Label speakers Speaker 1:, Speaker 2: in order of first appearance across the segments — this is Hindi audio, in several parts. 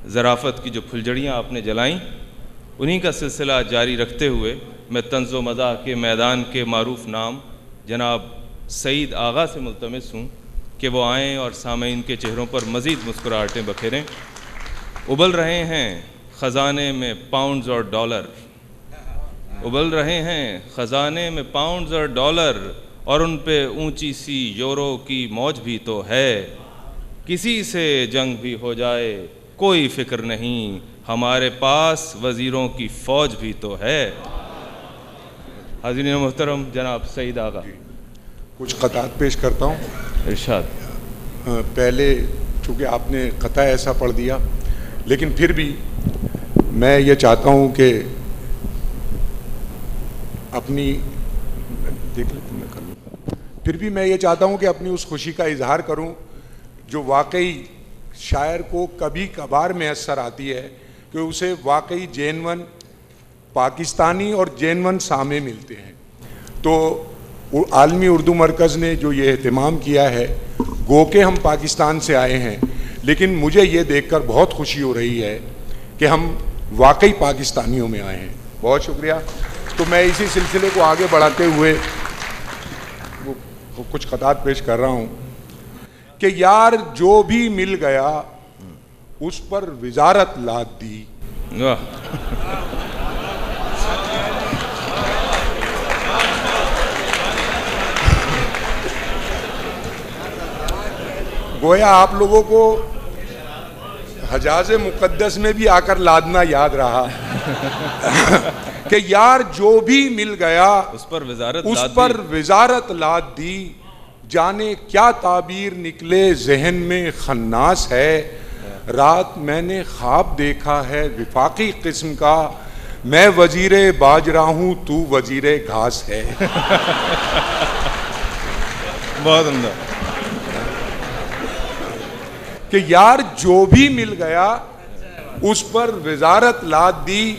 Speaker 1: ज़राफ़त की जो फुलझड़ियाँ आपने जलाईं, उन्हीं का सिलसिला जारी रखते हुए मैं तंज़ो मज़ाह के मैदान के मारूफ़ नाम जनाब सईद आगा से मुल्तमिस हूँ कि वो आएँ और सामीन के चेहरों पर मज़ीद मुस्कुराहटें बखेरें। उबल रहे हैं ख़जाने में पाउंड्स और डॉलर, उबल रहे हैं ख़जाने में पाउंड्स और डॉलर, और उन पे ऊंची सी यूरो की मौज भी तो है। किसी से जंग भी हो जाए कोई फ़िक्र नहीं, हमारे पास वज़ीरों की फ़ौज भी तो है। हाज़रीन मोहतरम, जनाब सईद आगा।
Speaker 2: कुछ क़तात पेश करता हूँ।
Speaker 1: इरशाद।
Speaker 2: पहले चूँकि आपने क़ता ऐसा पढ़ दिया, लेकिन फिर भी मैं ये चाहता हूँ कि अपनी देख लेते मैं कर लूँ, फिर भी मैं ये चाहता हूँ कि अपनी उस खुशी का इजहार करूँ जो वाकई शायर को कभी कभार मैसर आती है कि उसे वाकई जेनवन पाकिस्तानी और जेनवन सामे मिलते हैं। तो आलमी उर्दू मरकज़ ने जो ये एहतमाम किया है, गो के हम पाकिस्तान से आए हैं, लेकिन मुझे ये देखकर बहुत खुशी हो रही है कि हम वाकई पाकिस्तानियों में आए हैं। बहुत शुक्रिया। तो मैं इसी सिलसिले को आगे बढ़ाते हुए वो कुछ क़तात पेश कर रहा हूँ कि यार जो भी मिल गया उस पर विजारत लाद दी। गोया आप लोगों को हजाज़े मुक़द्दस में भी आकर लादना याद रहा कि यार जो भी मिल गया
Speaker 1: उस पर
Speaker 2: विजारत लाद दी। जाने क्या ताबीर निकले जहन में खन्नास है, रात मैंने ख्वाब देखा है विफाकी किस्म का, मैं वजीरे बाजरा हूँ तू वजीरे घास है।
Speaker 1: बहुत उम्दा।
Speaker 2: कि यार जो भी मिल गया उस पर विजारत लाद दी,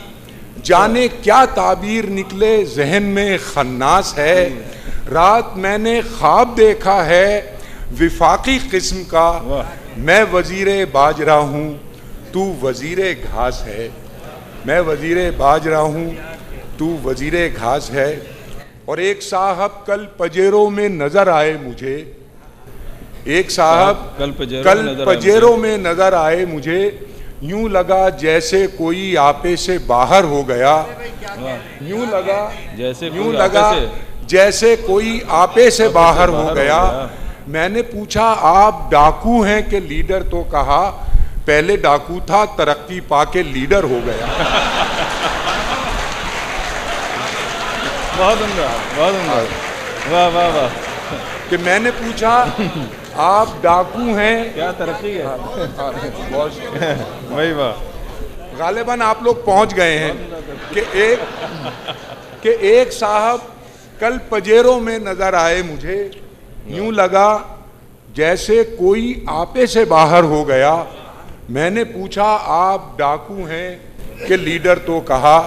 Speaker 2: जाने क्या ताबीर निकले जहन में खन्नास है, रात मैंने ख्वाब देखा है विफाकी किस्म का, मैं वजीरे बाजरा हूँ तू वजीरे घास है, मैं वजीरे बाजरा हूँ तू वजीरे घास है। और एक साहब कल पजेरों में नजर आए मुझे, एक साहब कल पजेरों में नजर आए मुझे, यूं लगा जैसे कोई आपे से बाहर हो गया, यूं लगा जैसे कोई आपे से बाहर हो गया। मैंने पूछा आप डाकू हैं कि लीडर, तो कहा पहले डाकू था तरक्की पाके लीडर हो गया।
Speaker 1: बहुत उम्दा, बहुत उम्दा। वाह वाह वाह।
Speaker 2: कि मैंने पूछा आप डाकू हैं,
Speaker 1: क्या तरक्की है।
Speaker 2: वही वाह। गालिबन आप लोग पहुंच गए हैं कि एक साहब कल पजेरों में नजर आए मुझे, यूं लगा जैसे कोई आपे से बाहर हो गया। मैंने पूछा आप डाकू हैं कि लीडर, तो कहा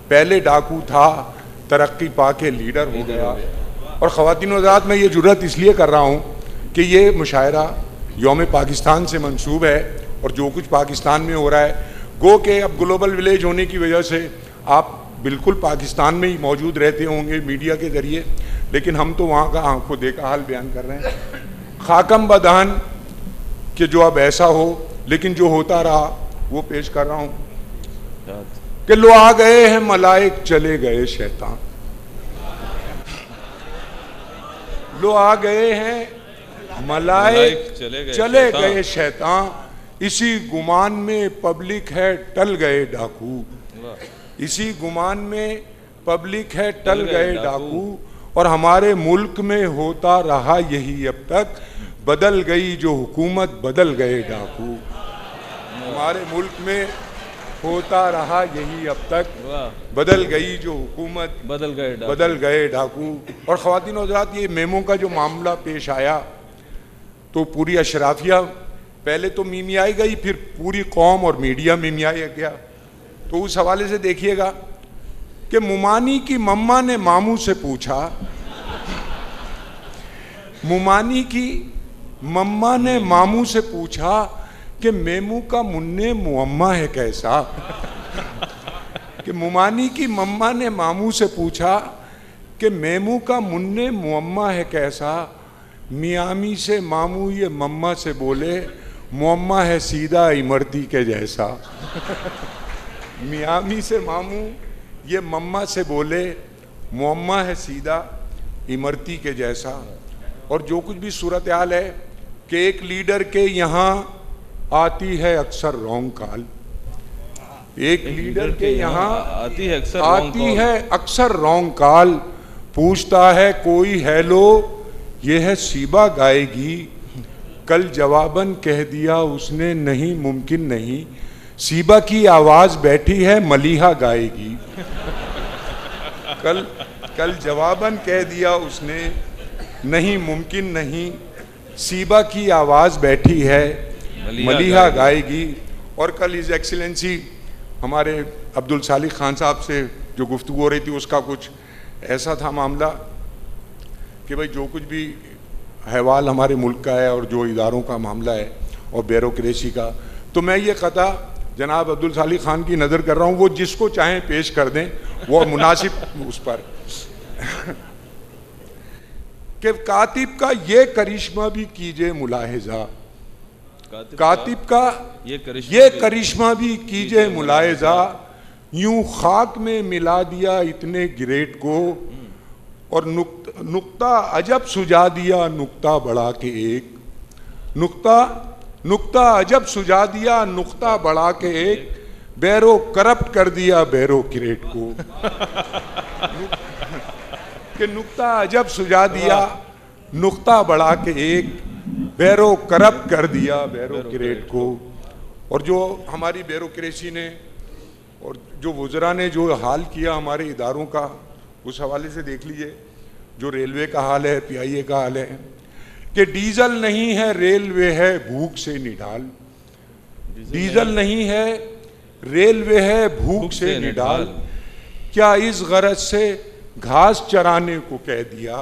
Speaker 2: पहले डाकू था तरक्की पाके लीडर हो गया। और ख़वातीन व हज़रात, मैं ये जुर्रत इसलिए कर रहा हूँ कि ये मुशायरा यौम पाकिस्तान से मंसूब है और जो कुछ पाकिस्तान में हो रहा है, गो के अब ग्लोबल विलेज होने की वजह से आप बिल्कुल पाकिस्तान में ही मौजूद रहते होंगे मीडिया के ज़रिए, लेकिन हम तो वहाँ का आंखों देखा हाल बयान कर रहे हैं। खाकम बदान कि जो अब ऐसा हो, लेकिन जो होता रहा वो पेश कर रहा हूँ कि लो आ गए हैं मलाइक चले गए शैतान, लो आ गए हैं मलाइक चले गए शैतान, इसी गुमान में पब्लिक है टल गए डाकू, इसी गुमान में पब्लिक है टल गए डाकू। और हमारे मुल्क में होता रहा यही अब तक, बदल गई जो हुकूमत बदल गए डाकू, हमारे मुल्क में होता रहा यही अब तक, बदल गई जो हुकूमत बदल गए डाकू। और ख़वातीन व हज़रात, ये मेमो का जो मामला पेश आया तो पूरी अशराफिया पहले तो मीमियाई गई, फिर पूरी कौम और मीडिया मीमियाई गया। तो उस हवाले से देखिएगा कि मुमानी की मम्मा ने मामू से पूछा, मुमानी की मम्मा ने मामू से पूछा कि मेमू का मुन्ने मुअम्मा है कैसा। कि मुमानी की मम्मा ने मामू से पूछा कि मेमू का मुन्ने मुअम्मा है कैसा। मियामी से मामू ये मम्मा से बोले मुअम्मा है सीधा इमरती के जैसा। मियामी से मामू ये मम्मा से बोले मुअम्मा है सीधा इमरती के जैसा। और जो कुछ भी सूरत हाल है कि एक लीडर के यहाँ आती है अक्सर रॉन्ग कॉल, एक लीडर के यहाँ आती है अक्सर रॉन्ग कॉल। पूछता है कोई हेलो, ये है सीबा गाएगी। कल जवाबन कह दिया उसने नहीं मुमकिन नहीं, सीबा की आवाज बैठी है मलीहा गाएगी। कल जवाबन कह दिया उसने नहीं मुमकिन नहीं, सीबा की आवाज बैठी है मलीहा गाएगी। और कल इज एक्सीलेंसी हमारे अब्दुल सालिक खान साहब से जो गुफ्तगू हो रही थी, उसका कुछ ऐसा था मामला कि भाई जो कुछ भी अहवाल हमारे मुल्क का है और जो इदारों का मामला है और ब्यूरोक्रेसी का, तो मैं ये कता जनाब अब्दुल सालिक खान की नज़र कर रहा हूँ, वो जिसको चाहें पेश कर दें, वो मुनासिब उस पर। कि कातिब का ये करिश्मा भी कीजिए मुलाहिजा, कातिब का ये करिश्मा भी कीजिए मुलाहिजा। यूं खाक में मिला दिया इतने ग्रेट को और नुक्ता अजब सुझा दिया नुक्ता बढ़ा के एक। नुक्ता अजब सुझा दिया नुक्ता बढ़ा के एक, बैरो करप्ट कर दिया बैरो क्रेट को। कि नुक्ता अजब सुझा दिया नुक्ता बढ़ा के एक, बैरो करप्ट कर दिया बैरो क्रेट को। और जो हमारी ब्यूरोक्रेसी ने और जो वुज़रा ने जो हाल किया हमारे इदारों का, उस हवाले से देख लीजिए जो रेलवे का हाल है, PIA का हाल है कि डीजल नहीं है रेलवे है भूख से निढाल। डीजल नहीं है रेलवे है भूख से निढाल। क्या इस गरज से घास चराने को कह दिया,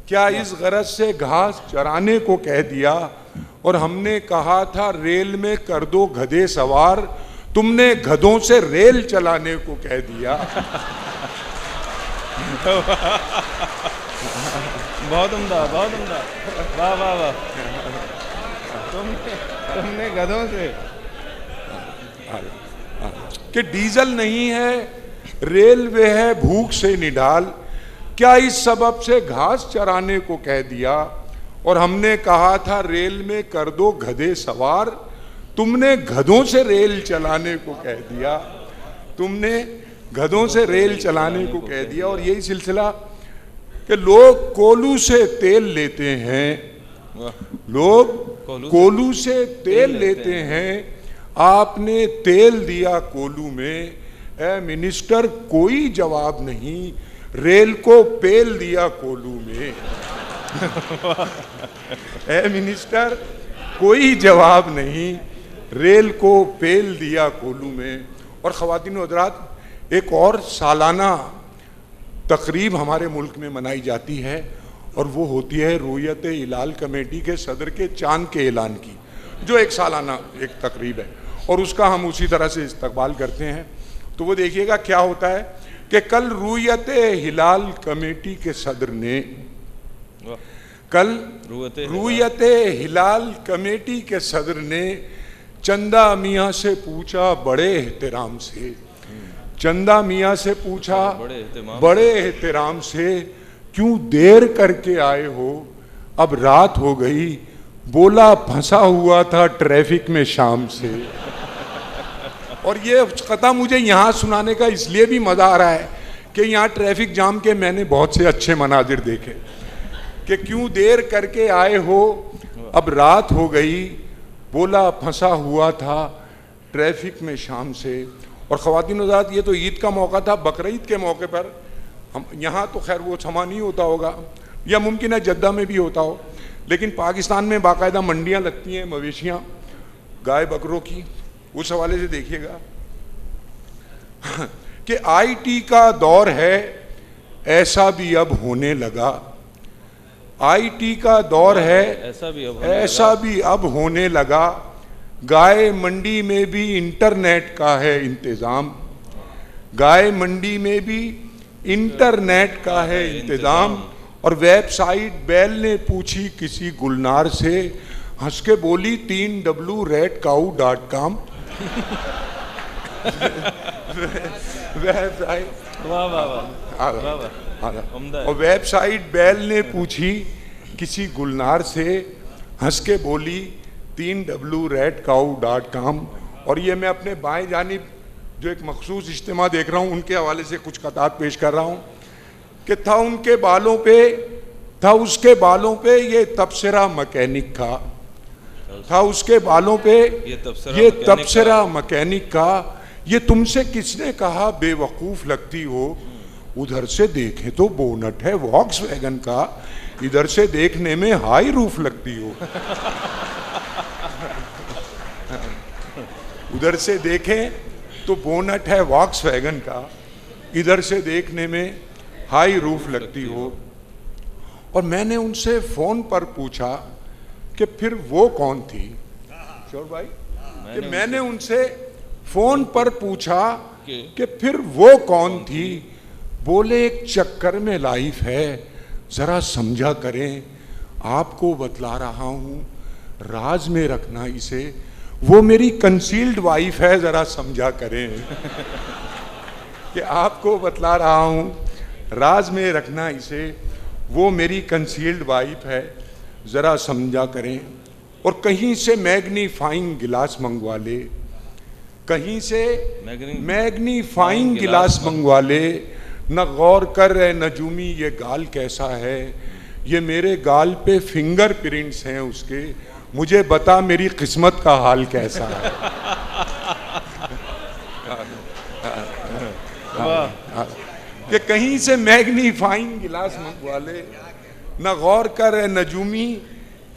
Speaker 2: क्या इस गरज से घास चराने को कह दिया। और हमने कहा था रेल में कर दो गधे सवार, तुमने गधों से रेल चलाने को कह दिया।
Speaker 1: बहुत उम्दा, बहुत उम्दा, वाह वाह वाह। तुमने गधों से
Speaker 2: कि डीजल नहीं है रेलवे है भूख से निढाल, क्या इस सबब से घास चराने को कह दिया। और हमने कहा था रेल में कर दो गधे सवार, तुमने गधों से रेल चलाने को कह दिया। तुमने गधों से रेल चलाने को कह दिया। और यही सिलसिला कि लोग कोलू से तेल लेते हैं, लोग कोलू से तेल लेते हैं, आपने तेल दिया कोलू में। ए मिनिस्टर कोई जवाब नहीं, रेल को पेल दिया कोलू में। ए मिनिस्टर कोई जवाब नहीं, रेल को पेल दिया कोलू में। और ख़वातीन व हज़रात, एक और सालाना तकरीब हमारे मुल्क में मनाई जाती है और वो होती है रुयत हिलाल कमेटी के सदर के चांद के ऐलान की, जो एक सालाना एक तकरीब है और उसका हम उसी तरह से इस्तकबाल करते हैं। तो वो देखिएगा क्या होता है कि कल रुयत हिलाल कमेटी के सदर ने, कल रुयत हिलाल कमेटी के सदर ने चंदा मियाँ से पूछा बड़े एहतराम से, चंदा मियाँ से पूछा बड़े एहतराम से, क्यों देर करके आए हो, अब रात हो गई। बोला फंसा हुआ था ट्रैफिक में शाम से। और ये कथा मुझे यहाँ सुनाने का इसलिए भी मज़ा आ रहा है कि यहाँ ट्रैफिक जाम के मैंने बहुत से अच्छे मनाजिर देखे कि क्यों देर करके आए हो, अब रात हो गई। बोला फंसा हुआ था ट्रैफिक में शाम से। और ख़वातीन हज़रात, ये तो ईद का मौका था, बकरीद के मौके पर हम यहाँ तो खैर वो क्षमा नहीं होता होगा, या मुमकिन है जद्दा में भी होता हो, लेकिन पाकिस्तान में बाकायदा मंडियाँ लगती हैं मवेशियाँ गाय बकरों की। उस हवाले से देखिएगा कि IT का दौर है, ऐसा भी अब होने लगा। IT का दौर है, ऐसा भी अब होने लगा। गाय मंडी में भी इंटरनेट का है इंतजाम, गाय मंडी में भी इंटरनेट का है इंतजाम। और वेबसाइट बैल ने पूछी किसी गुलनार से, हंस के बोली 3w.redcow.com। वेबसाइट,
Speaker 1: वाह वाह वाह,
Speaker 2: और वेबसाइट बैल ने पूछी किसी गुलनार से, हंस के बोली 3w.redcow.com। और ये मैं अपने बाएं जानिब जो एक मखसूस इज्तिमा देख रहा हूँ उनके हवाले से कुछ कतात पेश कर रहा हूँ कि था उनके बालों पे, था उसके बालों पे ये तबसरा मैकेनिक का, था उसके बालों पे ये तबसरा मैकेनिक का। ये तुमसे किसने कहा बेवकूफ लगती हो, उधर से देखें तो बोनट है वॉक्सवैगन का, इधर से देखने में हाई रूफ लगती हो। उधर से देखें तो बोनट है वॉक्सवैगन का, इधर से देखने में हाई रूफ लगती हो। और मैंने उनसे फोन पर पूछा कि फिर वो कौन थी, शोर भाई, कि मैंने उनसे फोन पर पूछा कि फिर वो कौन थी। बोले एक चक्कर में लाइफ है, जरा समझा करें, आपको बतला रहा हूं, राज में रखना इसे, वो मेरी कंसील्ड वाइफ है, जरा समझा करें। कि आपको बतला रहा हूं, राज में रखना इसे, वो मेरी कंसील्ड वाइफ है, जरा समझा करें। और कहीं से मैग्नीफाइंग गिलास मंगवा ले, कहीं से मैग्नीफाइंग गिलास मंगवा ले, न गौर कर रहे नजूमी ये गाल कैसा है, ये मेरे गाल पे फिंगर प्रिंट्स हैं उसके, मुझे बता मेरी किस्मत का हाल कैसा है। कि कहीं से मैग्नीफाइंग गिलास मंगवा ले, न गौर कर रहे नजूमी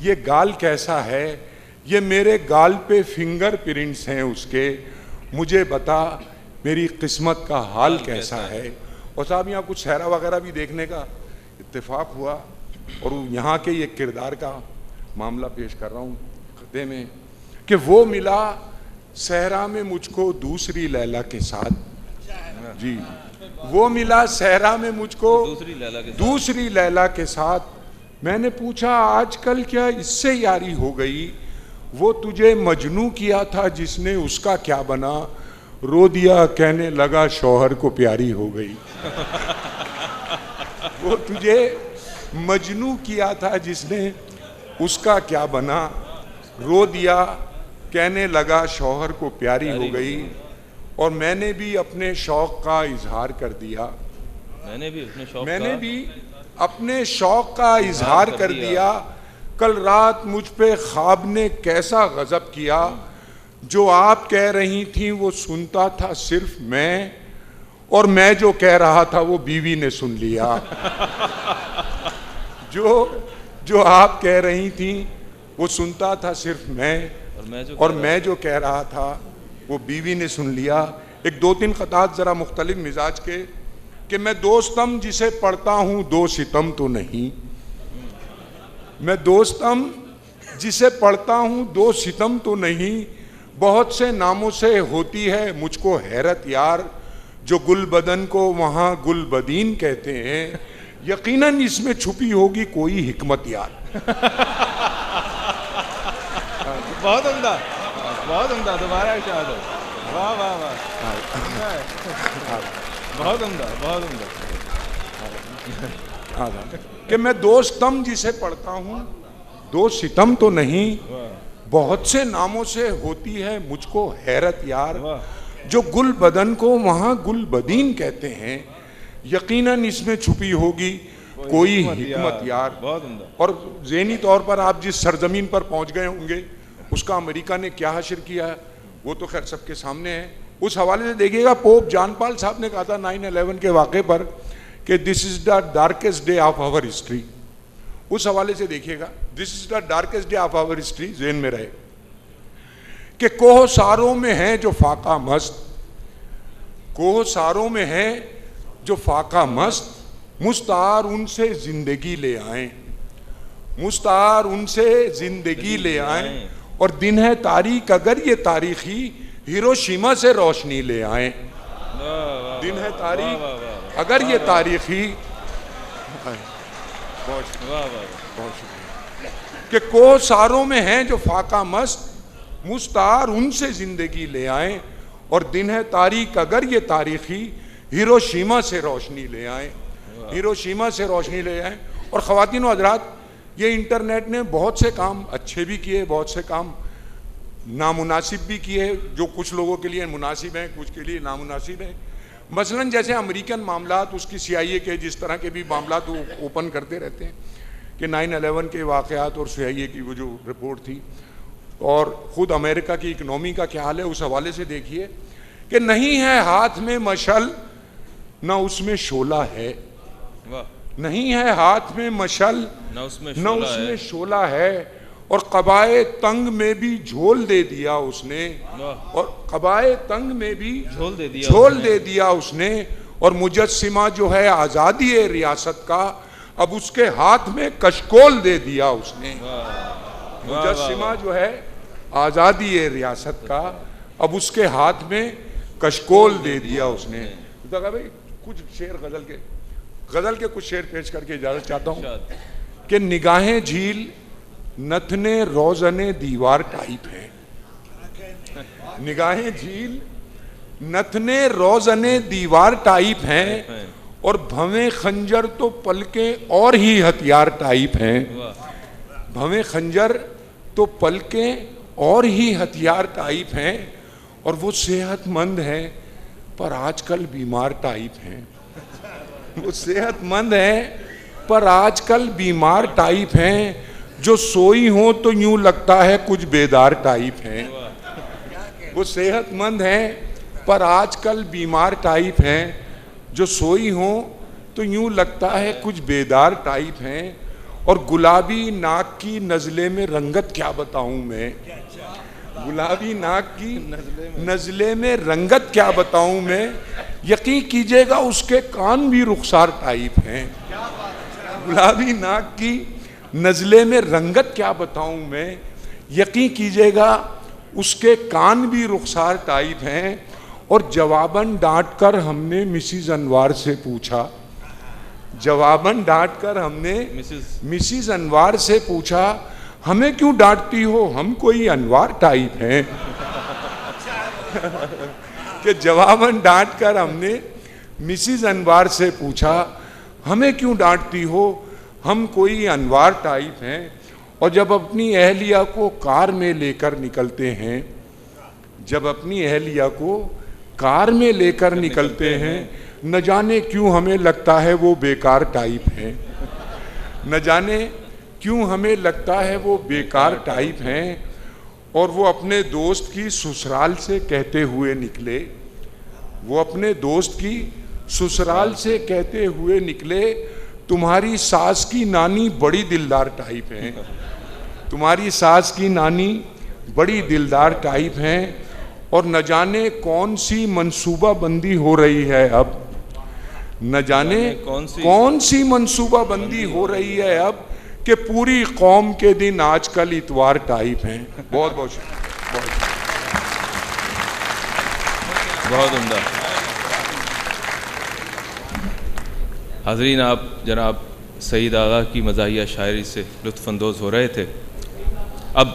Speaker 2: ये गाल कैसा है, ये मेरे गाल पे फिंगर प्रिंट्स हैं उसके, मुझे बता मेरी किस्मत का हाल कैसा है। और साहब यहाँ कुछ सहरा वगैरह भी देखने का इत्तेफाक हुआ, और यहाँ के ये किरदार का मामला पेश कर रहा हूँ खत्ते में कि वो मिला सहरा में मुझको दूसरी लैला के साथ। जी, वो मिला सहरा में मुझको दूसरी लैला के साथ। मैंने पूछा आजकल क्या इससे यारी हो गई, वो तुझे मजनू किया था जिसने उसका क्या बना, रो दिया कहने लगा शौहर को प्यारी हो गई। वो तुझे मजनू किया था जिसने उसका क्या बना, रो दिया कहने लगा शौहर को प्यारी हो गई। और मैंने भी अपने शौक का इजहार कर दिया, मैंने भी अपने शौक का इजहार कर दिया। कल रात मुझ पे ख्वाब ने कैसा गजब किया, जो आप कह रही थी वो सुनता था सिर्फ मैं, और मैं जो कह रहा था वो बीवी ने सुन लिया। जो आप कह रही थी वो सुनता था सिर्फ मैं, और मैं जो कह रहा था वो बीवी ने सुन लिया। एक दो तीन खतात जरा मुख्तलिफ मिजाज के कि मैं दोस्तम जिसे पढ़ता हूँ दो सितम तो नहीं, मैं दोस्तम जिसे पढ़ता हूँ दो सितम तो नहीं, बहुत से नामों से होती है मुझको हैरत यार, जो गुल बदन को वहाँ गुल बदीन कहते हैं, यकीनन इसमें छुपी होगी कोई हिकमत यार।
Speaker 1: बहुत उम्दा, बहुत उम्दा, दोबारा इरशाद हो, वाह वाह वाह, बहुत उम्दा, बहुत उम्दा।
Speaker 2: कि मैं दोस्तम जिसे पढ़ता हूँ दो सितम तो नहीं, बहुत से नामों से होती है मुझको हैरत यार, जो गुल बदन को वहाँ गुल बदीन कहते हैं, यकीनन इसमें छुपी होगी कोई हिकमत यार। और ज़हनी तौर पर आप जिस सरजमीन पर पहुँच गए होंगे उसका अमेरिका ने क्या हशर किया है वो तो खैर सबके सामने है। उस हवाले से देखिएगा पोप जॉन पॉल साहब ने कहा था 9/11 के वाक़े पर कि this is the darkest day of our history. उस हवाले से देखिएगा this is the darkest day of our history, ज़हन में रहे कि कोह सारों में है जो फाका मस्त, कोह सारों में है जो फाका मस्त, मुस्तार उनसे जिंदगी ले आए, मुस्तार उनसे जिंदगी ले आए, और दिन है तारीख अगर ये तारीखी हिरोशिमा से रोशनी ले आए। दिन है तारीख अगर ये तारीखी, बहुत शुक्रिया, कि कोसारों में हैं जो फाका मस्त, मुस्तार उनसे जिंदगी ले आए। और दिन है तारीख अगर ये तारीखी हिरोशिमा से रोशनी ले आए, हिरोशिमा से रोशनी ले आए। और ख़वातीन व हज़रात, ये इंटरनेट ने बहुत से काम अच्छे भी किए, बहुत से काम नामुनासिब भी किए, जो कुछ लोगों के लिए मुनासिब हैं, कुछ के लिए नामुनासिब हैं। मसलन जैसे अमेरिकन मामलात, उसकी CIA के जिस तरह के भी मामलात वो ओपन करते रहते हैं कि 9/11 के वाक़यात और CIA की वो जो रिपोर्ट थी, और ख़ुद अमेरिका की इकनॉमी का क्या हाल है, उस हवाले से देखिए कि नहीं है हाथ में मशल ना उसमें शोला है, नहीं है हाथ में मशल न उसमें शोला है। और कबाए तंग में भी झोल दे दिया उसने, और कबाए तंग में भी झोल दे दिया उसने। और मुजस्सिमा जो है आज़ादी रियासत का, अब उसके हाथ में कशकोल दे दिया उसने। मुजस्सिमा जो है आज़ादी रियासत का, अब उसके हाथ में कशकोल दे दिया उसने। तो कहा भाई कुछ शेर गजल के कुछ शेर पेश करके इजाजत चाहता हूँ कि निगाहें झील नथने रोजने दीवार टाइप है, निगाहें झील नथने रोजने दीवार टाइप हैं। और भवें खंजर तो पलके और ही हथियार टाइप हैं, भवें खंजर तो पलके और ही हथियार टाइप हैं। और वो सेहतमंद है पर आजकल बीमार टाइप हैं, वो सेहतमंद है पर आजकल बीमार टाइप हैं। जो सोई हो तो यूं लगता है कुछ बेदार टाइप हैं, वो सेहतमंद है पर आजकल बीमार टाइप हैं। जो सोई हो तो यूं लगता है कुछ बेदार टाइप हैं। और गुलाबी नाक की नज़ले में रंगत क्या बताऊं मैं, गुलाबी नाक की नज़ले में रंगत क्या बताऊं मैं। यकीन कीजिएगा उसके कान भी रुखसार टाइप हैं, गुलाबी नाक की नज़ले में रंगत क्या बताऊं मैं। यकीन कीजिएगा उसके कान भी रुखसार टाइप हैं। और जवाबन डांट कर हमने मिसिज अनवार से पूछा, जवाबन डांट कर हमने मिसिज अनवार से पूछा, हमें क्यों डांटती हो, हम कोई अनवार टाइप हैं। कि जवाबन डांट कर हमने मिसिज अनवार से पूछा, हमें क्यों डांटती हो, हम कोई अनवार टाइप हैं। और जब अपनी अहलिया को कार में लेकर निकलते हैं, जब अपनी अहलिया को कार में लेकर निकलते हैं, न जाने क्यों हमें लगता है वो बेकार टाइप हैं, न जाने क्यों हमें लगता है वो बेकार टाइप हैं। और वो अपने दोस्त की ससुराल से कहते हुए निकले, वो अपने दोस्त की ससुराल से कहते हुए निकले, तुम्हारी सास की नानी बड़ी दिलदार टाइप हैं, तुम्हारी सास की नानी बड़ी दिलदार टाइप हैं। और न जाने कौन सी मंसूबा बंदी हो रही है अब, न जाने कौन सी मंसूबा बंदी हो रही है अब, कि पूरी कौम के दिन आजकल इतवार टाइप हैं। बहुत बहुत
Speaker 1: बहुत उम्दा। हाज़रीन, आप जनाब सईद आगा की मज़ाहिया शायरी से लुत्फ़ अंदोज़ हो रहे थे। अब